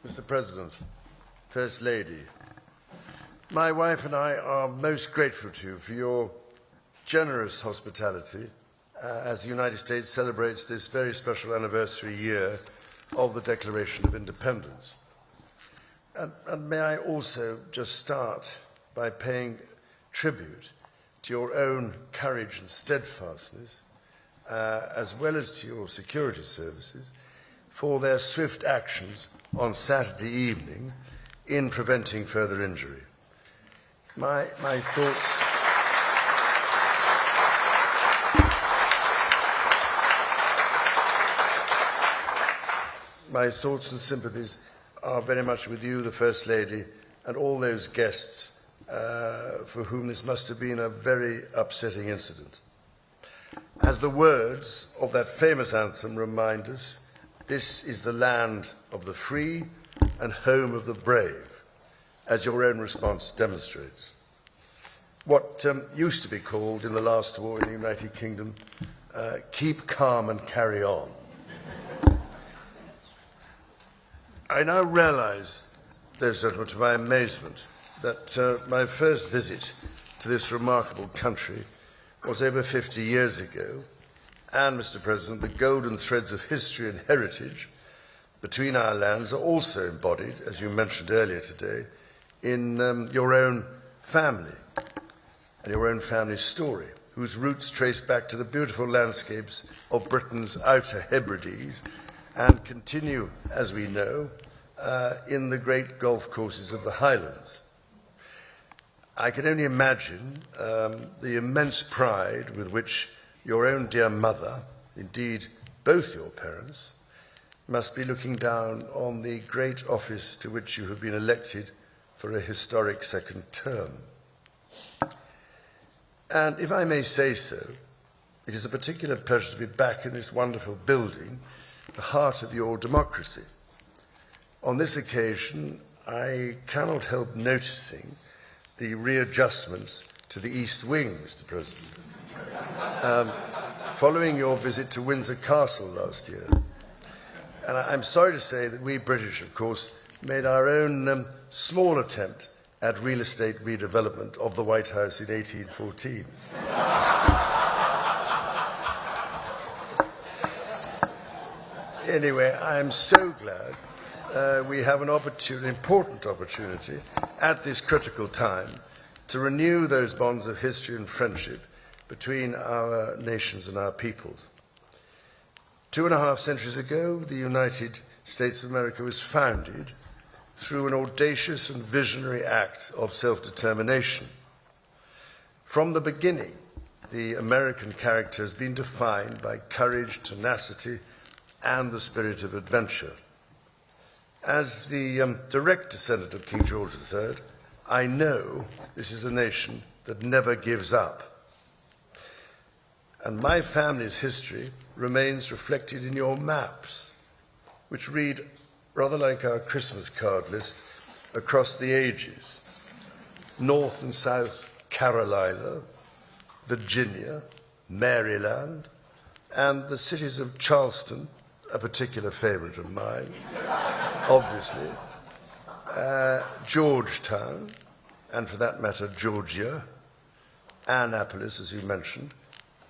Mr. President, First Lady, my wife and I are most grateful to you for your generous hospitality as the United States celebrates this very special anniversary year of the Declaration of Independence. And may I also just start by paying tribute to your own courage and steadfastness, as well as to your security services, for their swift actions on Saturday evening in preventing further injury. My thoughts and sympathies are very much with you, the First Lady, and all those guests for whom this must have been a very upsetting incident. As the words of that famous anthem remind us, this is the land of the free and home of the brave, as your own response demonstrates. What used to be called in the last war in the United Kingdom, keep calm and carry on. I now realise, ladies and gentlemen, to my amazement, that my first visit to this remarkable country was over 50 years ago, and, Mr. President, the golden threads of history and heritage between our lands are also embodied, as you mentioned earlier today, in your own family and your own family story, whose roots trace back to the beautiful landscapes of Britain's Outer Hebrides and continue, as we know, in the great golf courses of the Highlands. I can only imagine the immense pride with which your own dear mother, indeed both your parents, must be looking down on the great office to which you have been elected for a historic second term. And if I may say so, it is a particular pleasure to be back in this wonderful building, the heart of your democracy. On this occasion, I cannot help noticing the readjustments to the East Wing, Mr. President, following your visit to Windsor Castle last year. And I'm sorry to say that we British, of course, made our own small attempt at real estate redevelopment of the White House in 1814. Anyway, I'm so glad we have an important opportunity at this critical time to renew those bonds of history and friendship between our nations and our peoples. 2.5 centuries ago, the United States of America was founded through an audacious and visionary act of self-determination. From the beginning, the American character has been defined by courage, tenacity, and the spirit of adventure. As the direct descendant of King George III, I know this is a nation that never gives up. And my family's history remains reflected in your maps, which read rather like our Christmas card list across the ages: North and South Carolina, Virginia, Maryland, and the cities of Charleston, a particular favourite of mine, obviously, Georgetown, and for that matter, Georgia, Annapolis, as you mentioned,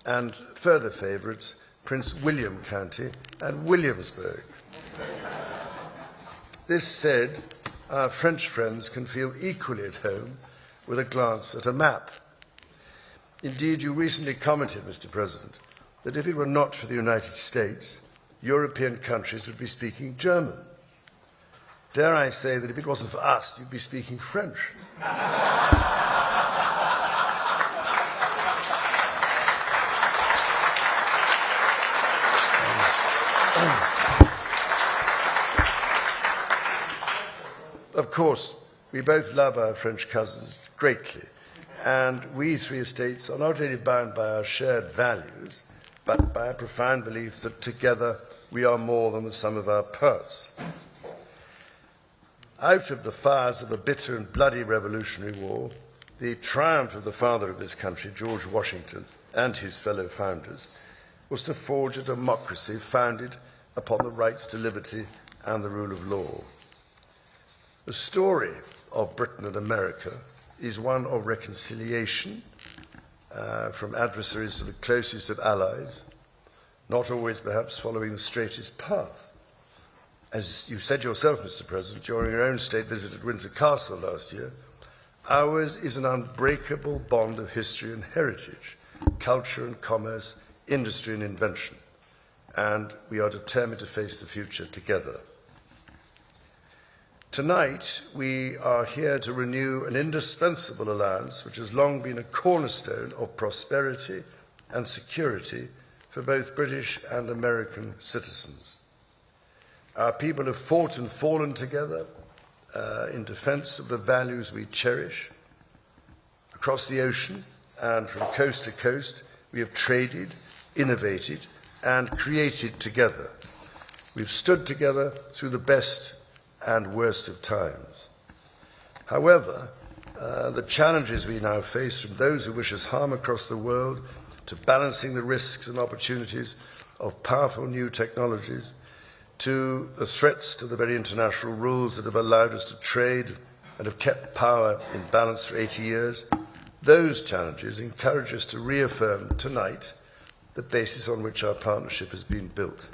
and further favourites, Prince William County and Williamsburg. This said, our French friends can feel equally at home with a glance at a map. Indeed, you recently commented, Mr. President, that if it were not for the United States, European countries would be speaking German. Dare I say that if it wasn't for us, you'd be speaking French. Of course, we both love our French cousins greatly, and we three estates are not only bound by our shared values, but by a profound belief that together we are more than the sum of our parts. Out of the fires of a bitter and bloody Revolutionary War, the triumph of the father of this country, George Washington, and his fellow founders, was to forge a democracy founded upon the rights to liberty and the rule of law. The story of Britain and America is one of reconciliation, from adversaries to the closest of allies, not always perhaps following the straightest path. As you said yourself, Mr. President, during your own state visit at Windsor Castle last year, ours is an unbreakable bond of history and heritage, culture and commerce, industry and invention, and we are determined to face the future together. Tonight, we are here to renew an indispensable alliance which has long been a cornerstone of prosperity and security for both British and American citizens. Our people have fought and fallen together in defense of the values we cherish. Across the ocean and from coast to coast, we have traded, innovated, and created together. We've stood together through the best and worst of times. However, the challenges we now face, from those who wish us harm across the world to balancing the risks and opportunities of powerful new technologies, to the threats to the very international rules that have allowed us to trade and have kept power in balance for 80 years, those challenges encourage us to reaffirm tonight the basis on which our partnership has been built.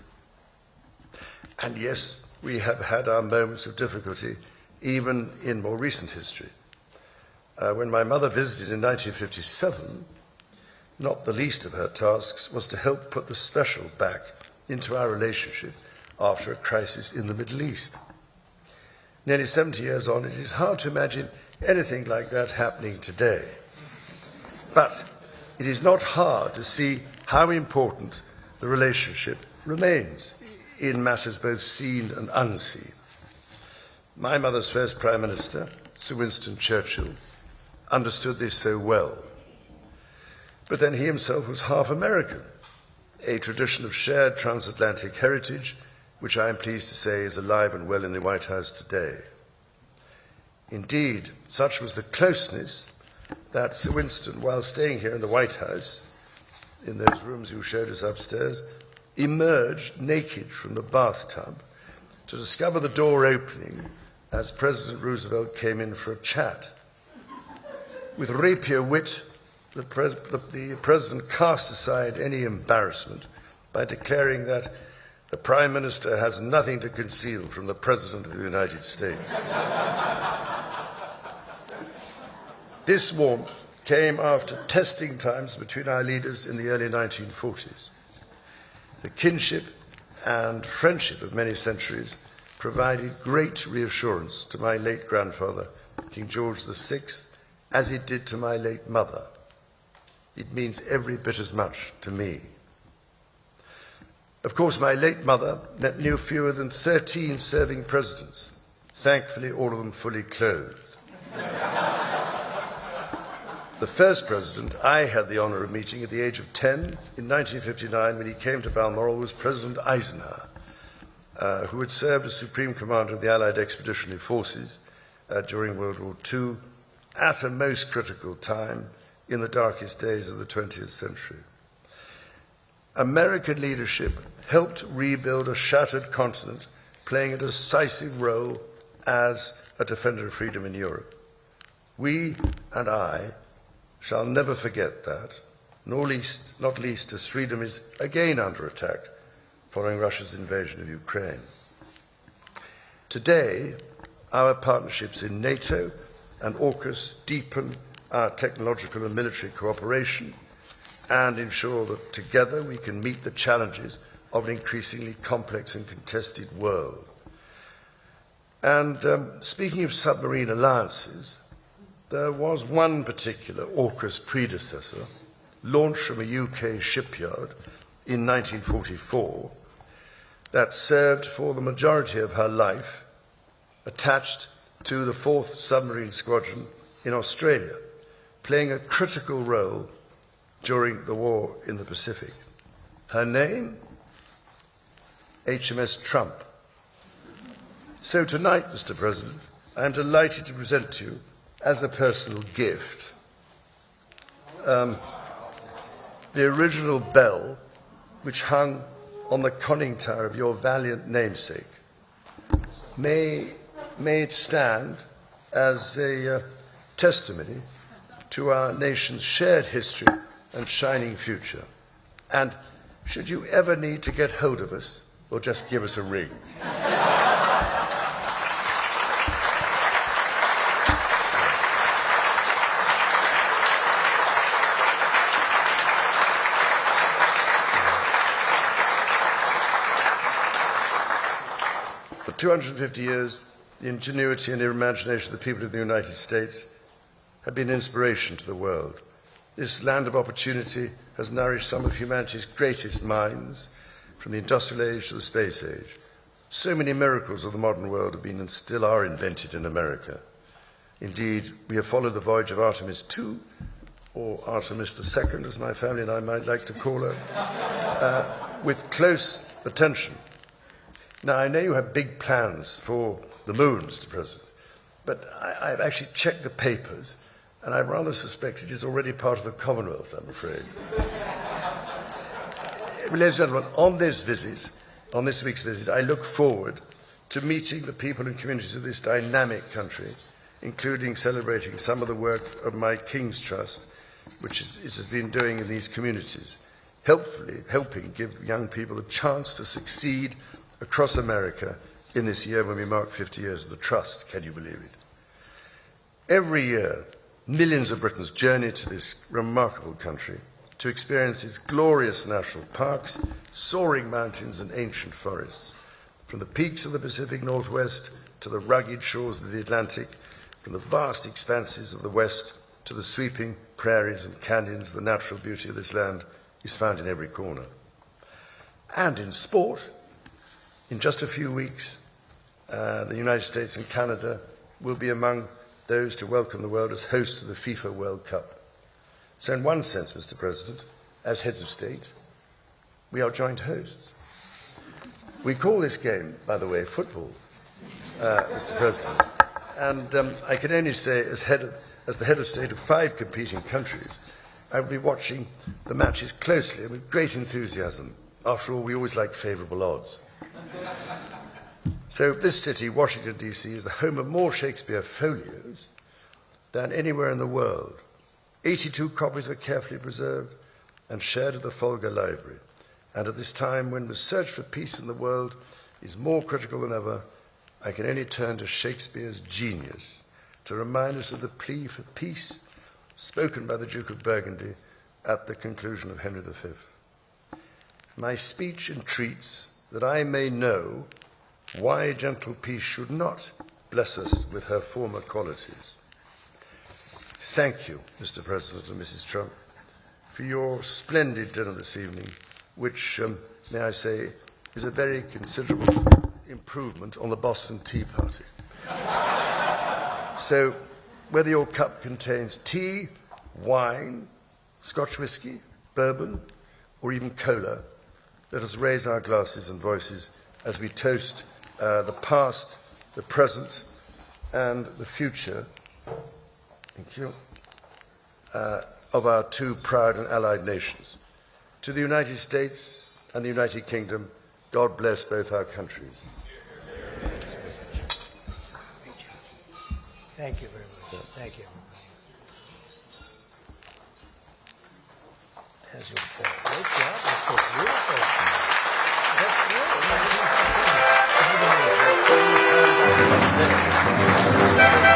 And yes, we have had our moments of difficulty, even in more recent history. When my mother visited in 1957, not the least of her tasks was to help put the special back into our relationship after a crisis in the Middle East. Nearly 70 years on, it is hard to imagine anything like that happening today. But it is not hard to see how important the relationship remains in matters both seen and unseen. My mother's first Prime Minister, Sir Winston Churchill, understood this so well. But then he himself was half American, a tradition of shared transatlantic heritage, which I am pleased to say is alive and well in the White House today. Indeed, such was the closeness that Sir Winston, while staying here in the White House, in those rooms you showed us upstairs, emerged naked from the bathtub to discover the door opening as President Roosevelt came in for a chat. With rapier wit, the President cast aside any embarrassment by declaring that the Prime Minister has nothing to conceal from the President of the United States. This warmth came after testing times between our leaders in the early 1940s. The kinship and friendship of many centuries provided great reassurance to my late grandfather, King George VI, as it did to my late mother. It means every bit as much to me. Of course, my late mother met no fewer than 13 serving presidents, thankfully all of them fully clothed. The first president I had the honour of meeting at the age of 10 in 1959 when he came to Balmoral was President Eisenhower, who had served as Supreme Commander of the Allied Expeditionary Forces during World War II at a most critical time in the darkest days of the 20th century. American leadership helped rebuild a shattered continent, playing a decisive role as a defender of freedom in Europe. We and I shall never forget that, not least as freedom is again under attack following Russia's invasion of Ukraine. Today, our partnerships in NATO and AUKUS deepen our technological and military cooperation and ensure that together we can meet the challenges of an increasingly complex and contested world. And speaking of submarine alliances, there was one particular AUKUS predecessor, launched from a UK shipyard in 1944, that served for the majority of her life attached to the 4th Submarine Squadron in Australia, playing a critical role during the war in the Pacific. Her name? HMS Trump. So tonight, Mr. President, I am delighted to present to you, as a personal gift, the original bell which hung on the conning tower of your valiant namesake. May may it stand as a testimony to our nation's shared history and shining future. And should you ever need to get hold of us, or just give us a ring. For 250 years, the ingenuity and imagination of the people of the United States have been an inspiration to the world. This land of opportunity has nourished some of humanity's greatest minds, from the industrial age to the space age. So many miracles of the modern world have been and still are invented in America. Indeed, we have followed the voyage of Artemis II, or Artemis II, as my family and I might like to call her, with close attention. Now, I know you have big plans for the moon, Mr. President, but I've actually checked the papers, and I rather suspect it is already part of the Commonwealth, I'm afraid. Ladies and gentlemen, on this week's visit, I look forward to meeting the people and communities of this dynamic country, including celebrating some of the work of my King's Trust, which it has been doing in these communities, helping give young people a chance to succeed across America in this year when we mark 50 years of the Trust. Can you believe it? Every year, millions of Britons journey to this remarkable country to experience its glorious national parks, soaring mountains and ancient forests. From the peaks of the Pacific Northwest to the rugged shores of the Atlantic, from the vast expanses of the West to the sweeping prairies and canyons, the natural beauty of this land is found in every corner. And in sport, in just a few weeks, the United States and Canada will be among those to welcome the world as hosts of the FIFA World Cup. So in one sense, Mr. President, as heads of state, we are joint hosts. We call this game, by the way, football, Mr. President. And I can only say, as the head of state of 5 competing countries, I will be watching the matches closely and with great enthusiasm. After all, we always like favourable odds. So this city, Washington, D.C., is the home of more Shakespeare folios than anywhere in the world. 82 copies are carefully preserved and shared at the Folger Library. And at this time, when the search for peace in the world is more critical than ever, I can only turn to Shakespeare's genius to remind us of the plea for peace spoken by the Duke of Burgundy at the conclusion of Henry V. My speech entreats that I may know why gentle peace should not bless us with her former qualities. Thank you, Mr. President and Mrs. Trump, for your splendid dinner this evening, which, may I say, is a very considerable improvement on the Boston Tea Party. So, whether your cup contains tea, wine, Scotch whisky, bourbon, or even cola, let us raise our glasses and voices as we toast the past, the present, and the future, thank you, of our 2 proud and allied nations. To the United States and the United Kingdom, God bless both our countries. Thank you very much. Thank you. As you great job. That's so beautiful. That's really